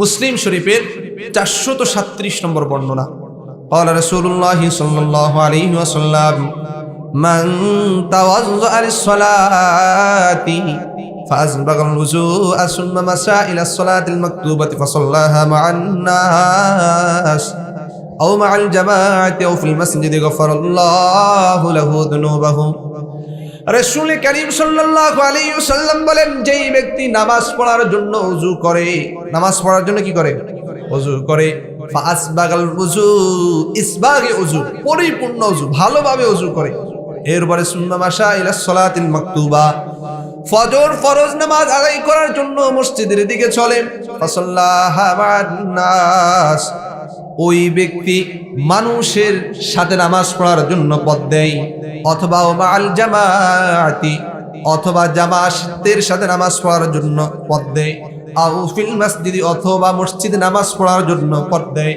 মুসলিম শরীফের 437 নম্বর বর্ণনা। قال رسول الله صلى الله عليه وسلم من توضأ للصلاة فأسبغ الوضوء ثم مشى إلى الصلاة المكتوبة فصلاها مع الناس أو مع الجماعة أو في المسجد غفر الله له ذنوبه। রাসূল করিম সাল্লাল্লাহু আলাইহি ওয়াসাল্লাম বলেন, যেই ব্যক্তি নামাজ পড়ার জন্য ওযু করে, নামাজ পড়ার জন্য কি করে? ওযু করে। ফাসবাগাল ওযু, ইসবাগে ওযু, পরিপূর্ণ ওযু, ভালোভাবে ওযু করে। এরপরে সুন্নাহ মাশা ইলা সালাতিল মাকতুবা, ফজর ফরজ নামাজ আদায় করার জন্য মসজিদের দিকে চলে। ফাসাল্লাহা মা'আন নাস, ওই ব্যক্তি মানুষের সাথে নামাজ পড়ার জন্য পথ দেয়, অথবা মা'আল জামাআতি, অথবা জামাতের সাথে নামাজ পড়ার জন্য পথ দেয়, আও ফিল মসজিদি, অথবা মসজিদে নামাজ পড়ার জন্য পথ দেয়।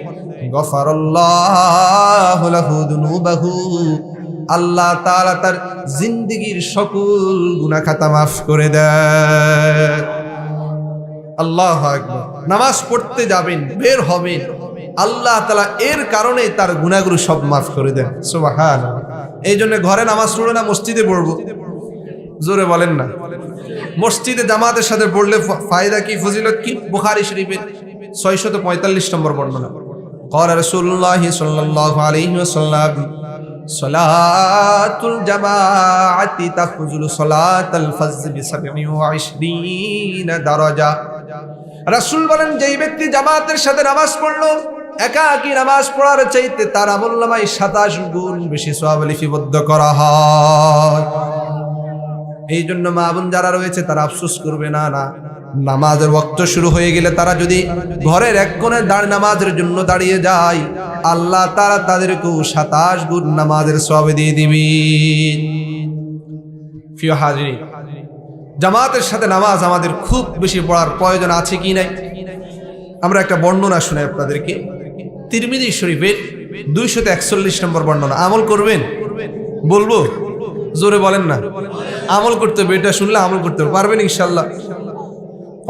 গফারাল্লাহু লাহু যুনুবাহু, আল্লাহ তাআলা তার জিন্দেগীর সকল গুনাহ খাতা মাফ করে দেয়। আল্লাহু আকবার। নামাজ পড়তে যাবেন, বের হবেন, আল্লাহ তাআলা এর কারণে তার গুনাহগুলো সব মাফ করে দেন। সুবহানাল্লাহ। এই জন্য ঘরে নামাজ পড়বে না, মসজিদে পড়বো? জোরে বলেন না। মসজিদে জামাতের সাথে পড়লে ফায়দা কি, ফজিলত কি? বুখারী শরীফের 645 নম্বর বর্ণনা। قال رسول الله صلى الله عليه وسلم সালাতুল জামাআতি তাফজুলু সালাতাল ফজর ব27 দারাজা। রাসূল বলেন, যেই ব্যক্তি জামাতের সাথে নামাজ পড়লো, একাকী নামাজ পড়ার চাইতে তার আমলনামায় 27 গুণ বেশি সওয়াব লিপিবদ্ধ করা হয়। এই জন্য মা বোন যারা রয়েছে তারা আফসোস করবে না, নামাজের ওয়াক্ত শুরু হয়ে গেলে তারা যদি ঘরের এক কোণে নামাজের জন্য দাঁড়িয়ে যায়, আল্লাহ তাআলা তাদেরকেও 27 গুণ নামাজের সওয়াব দিয়ে দিবেন। প্রিয় হাজিরিন, জামাতের সাথে নামাজ আমাদের খুব বেশি পড়ার প্রয়োজন আছে কি নাই? আমরা একটা বর্ণনা শুনাই আপনাদেরকে। তিরমিজি শরীফের 241 নম্বর বর্ণনা। আমল করবেন? বলবো? জোরে বলেন না। আমল করতে হবে, এটা শুনলে আমল করতে পারবেন ইনশাআল্লাহ।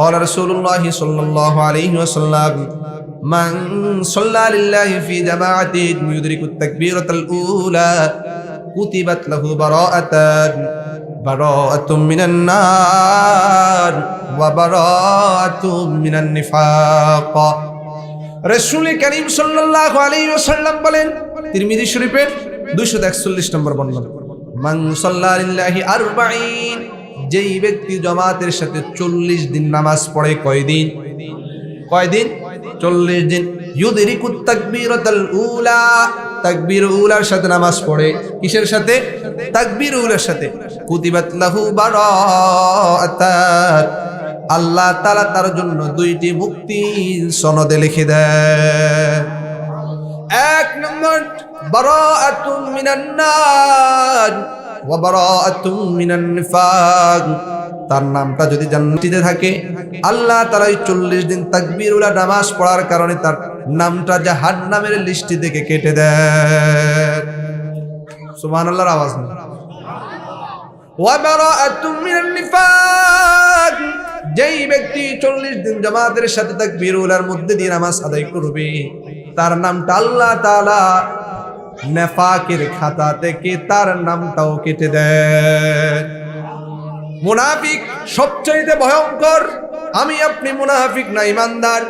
قال رسول الله صلى الله عليه وسلم من صلى لله في جماعة يدرك التكبيرة الأولى كتبت له براءة من النار وبراءة من النفاق। রাসূল করিম সাল্লাল্লাহু আলাইহি ওয়াসাল্লাম বলেন, তিরমিজি শরীফের 241 নম্বর বর্ণনা, মান সাল্লা লিল্লাহি 40, যেই ব্যক্তি জামাতের সাথে 40 দিন নামাজ পড়ে, কয়দিন? 40 দিন। ইউদরিকুত তাকবীরাতাল উলা, তাকবীর উলার সাথে নামাজ পড়ে। কিসের সাথে? তাকবীর উলার সাথে। কুতিবাত লাহু বারাআতান, আল্লাহ তাআলা তার জন্য 2টি মুক্তি সনদে লিখে দেয়। 1 নম্বর বারাআতুম মিনান নার ওয়া বারাআতুম মিনান নিফাক, তার নামটা যদি জান্নাতীতে থাকে, আল্লাহ তাআলা 40 দিন তাকবীরুল্লাহ নামাজ পড়ার কারণে তার নামটা জাহান্নামের লিস্টে থেকে কেটে দেয়। সুবহানাল্লাহর আওয়াজ না। ওয়া বারাআতুম মিনান নিফাক, যেই ব্যক্তি 40 দিন জামাতের সাথে তাকবীরুল্লাহর মধ্যে দিয়ে নামাজ আদায় করবে, তার নামটা আল্লাহ তাআলা নেফাকের খাতা থেকে তার নামটাও কেটে দেয়। মুনাফিক সবচেয়ে ভয়ঙ্কর। আমি আপনি মুনাফিক না ইমানদার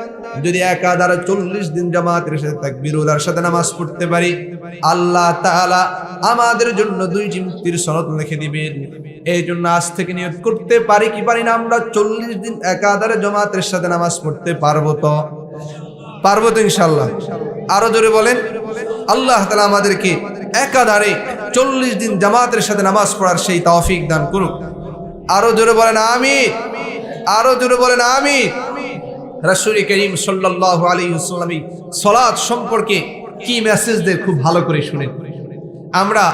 যদি একাধারে 40 দিন জামাতের সাথে তাকবীরুল্লাহর সাথে নামাজ পড়তে পারি, আল্লাহ তাআলা আমাদের জন্য 2টি মুক্তির সনদ লিখে দিবেন। এই জন্য আজ থেকে নিয়ত করতে পারি কি পারি না, আমরা 40 দিন একাধারে জামাতের সাথে নামাজ পড়তে পারবো তো? পারবো তো ইনশাআল্লাহ? আরো জোরে বলেন। আল্লাহ তাআলা আমাদেরকে একাধারে 40 দিন জামাতের সাথে নামাজ পড়ার সেই তৌফিক দান করুক। আরো জোরে বলেন আমিন। আরো জোরে বলেন আমিন। রাসূল করিম সাল্লাল্লাহু আলাইহি ওয়াসাল্লাম সালাত সম্পর্কে কি মেসেজ দেন খুব ভালো করে শুনেন। আমরা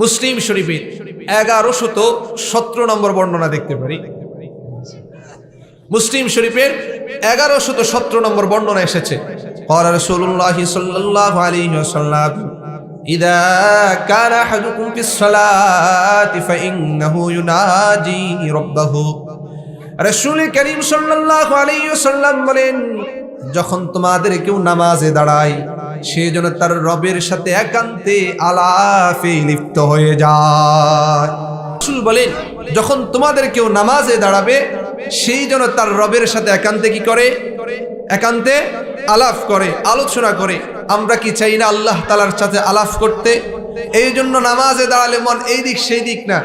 মুসলিম শরীফের 1117 নম্বর বর্ণনা দেখতে পারি। মুসলিম শরীফের 1117 নম্বর বর্ণনা এসেছে, قال رسول الله صلى الله عليه وسلم إذا كان أحدكم في الصلاة فإنه يناجي ربه রাসূল করিম সাল্লাল্লাহু আলাইহি ওয়াসাল্লাম বলেন, যখন তোমাদের কেউ নামাজে দাঁড়ায় সে যেন তার রবের সাথে একান্তে আলাপে লিপ্ত হয়ে যায়। রাসূল বলেন, যখন তোমাদের কেউ নামাজে দাঁড়াবে সেই যেন তার রবের সাথে একান্তে কি করে? একান্তে আলাপ করে, আলোচনা করে। আমরা কি চাই না আল্লাহ তাআলার সাথে আলাপ করতে? এই জন্য নামাজে দাঁড়ালে মন এই দিক সেই দিক না,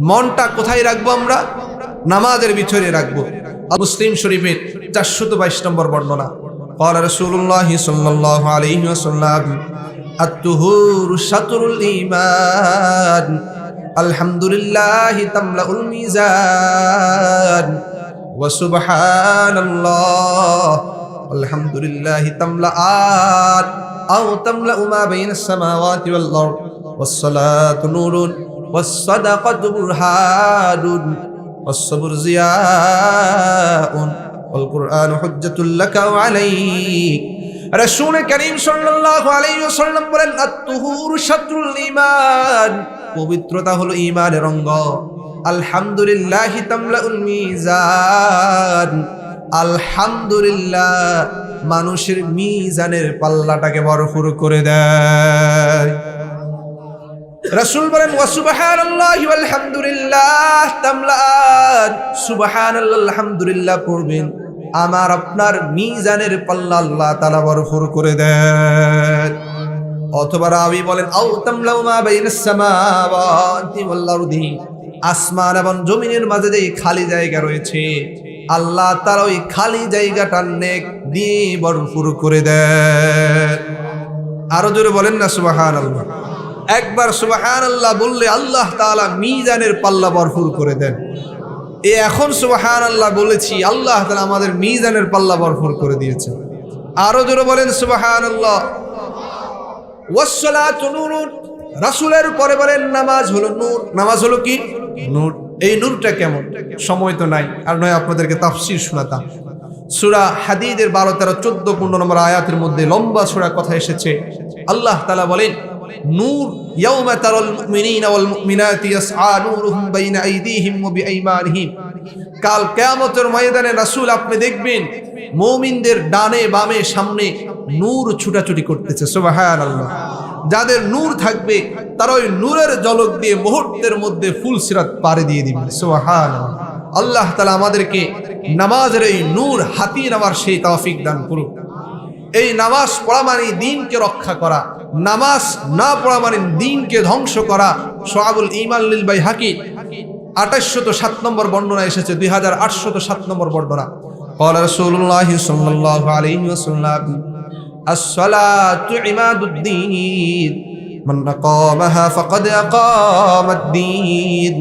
মনটা কোথায় রাখবো? আমরা নামাজের ভিতরে রাখবো। মুসলিম শরীফের 422 নম্বর বর্ণনা, قال رسول الله صلى الله عليه وسلم الطهور شطر الإيمان الحمد لله تملأ الميزان وسبحان الله الحمد لله تملأان أو تملأ ما بين السماوات والأرض والصلاة نور والصدقة برهان والصبر ضياء والقرآن حجة لك وعليك। রাসূল করিম সাল্লাল্লাহু আলাইহি ওয়াসাল্লাম বলেন, আত-তুহুরু শাতরুল ঈমান, পবিত্রতা হলো ঈমানের অঙ্গ। আলহামদুলিল্লাহি তামলাউল মিজান, আলহামদুলিল্লাহ মানুষের মিজানের পাল্লাটাকে ভরপুর করে দেয়। রাসূল বলেন, ওয়া সুবহানাল্লাহি ওয়াল হামদুলিল্লাহ তামলাআন, সুবহানাল্লাহ আলহামদুলিল্লাহ পড়বেন, আমার আপনার মিজানের পাল্লা আল্লাহ তাআলা ভরপুর করে দেন। অথবা রাবী বলেন, আও তামলাউ মা বাইনাস সামাওয়াতি ওয়াল আরদি, আসমান এবং জমিনের মাঝে যে খালি জায়গা রয়েছে আল্লাহ তাআলা ওই খালি জায়গাটা নেক দিয়ে ভরপুর করে দেন। আরো জোরে বলেন না সুবহানাল্লাহ। একবার সুবহানাল্লাহ বললে আল্লাহ তাআলা মিজানের পাল্লা ভরপুর করে দেন। এখন সুবহানাল্লাহ বলেছি, আল্লাহ তাআলা আমাদের মিজানের পাল্লা ভরপুর করে দিয়েছে। আরো জোরে বলেন সুবহানাল্লাহ। ওয়াসসালাতু নূরুন, রাসূলের পরে বলেন নামাজ হলো নূর। নামাজ হলো কি? নূর। এই নূরটা কেমন? সময় তো নাই, আর নয় আপনাদেরকে তাফসীর শোনাতাম। সূরা হাদীদের 12, 13, 14, 15 নম্বর আয়াতের মধ্যে লম্বা সূরা কথা এসেছে। আল্লাহ তাআলা বলেন, নূর ইয়াউমা তারাল মুমিনিনা ওয়াল মুমিনাতি ইয়াসআ নূরুহুম বাইনা আইদিহিম ওয়া বিআইমানিহিম, কাল কিয়ামতের ময়দানে রাসূল আপনি দেখবেন মুমিনদের ডানে বামে সামনে নূর ছুটাছুটি করতেছে। সুবহানাল্লাহ। যাদের নূর থাকবে তারা ওই নূরের ঝলক দিয়ে মুহূর্তের মধ্যে ফুল সিরাত পাড়ি দিয়ে দিবে। সুবহানাল্লাহ। আল্লাহ তাআলা আমাদেরকে নামাজের এই নূর হাতিয়ে নেওয়ার সেই তৌফিক দান করুন। এই নামাজ পড়া মানে দ্বীনকে রক্ষা করা, নামাজ না পড়া মানে দ্বীনকে ধ্বংস করা। শুআবুল ঈমান লিল বাইহাকি 2807 নম্বর বর্ণনা এসেছে, 2807 নম্বর বর্ণনা। قال رسول الله صلى الله عليه وسلم الصلاة عماد الدين من أقامها فقد أقام الدين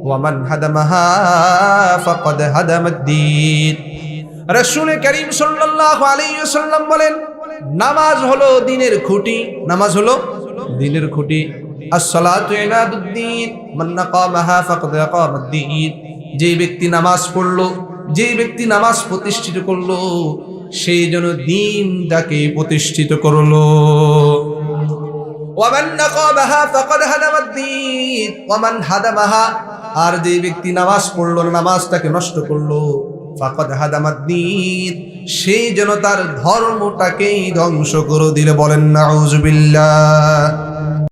ومن هدمها فقد هدم الدين। রাসূল করিম সাল্লাল্লাহু আলাইহি ওয়াসাল্লাম বলেন, নামাজ হলো দ্বীনের খুঁটি। নামাজ হলো দ্বীনের খুঁটি। আসসালাতু ইমাদুদ্দীন মান আকামাহা ফাকাদ আকামাদ্দীন, যে ব্যক্তি নামাজ পড়লো, যে ব্যক্তি নামাজ প্রতিষ্ঠিত করলো সেই জন্য দ্বীনটাকে প্রতিষ্ঠিত করলো। ওয়া মান আকামাহা ফাকাদ হাদামাদ্দীন ওয়া মান হাদামাহা, আর যে ব্যক্তি নামাজ পড়লো নামাজটাকে নষ্ট করলো ফাকাদ হাদামাদ্দীন, সেই যেন তার ধর্মটাকেই ধ্বংস করে দিলে। বলেন নাউযুবিল্লাহ।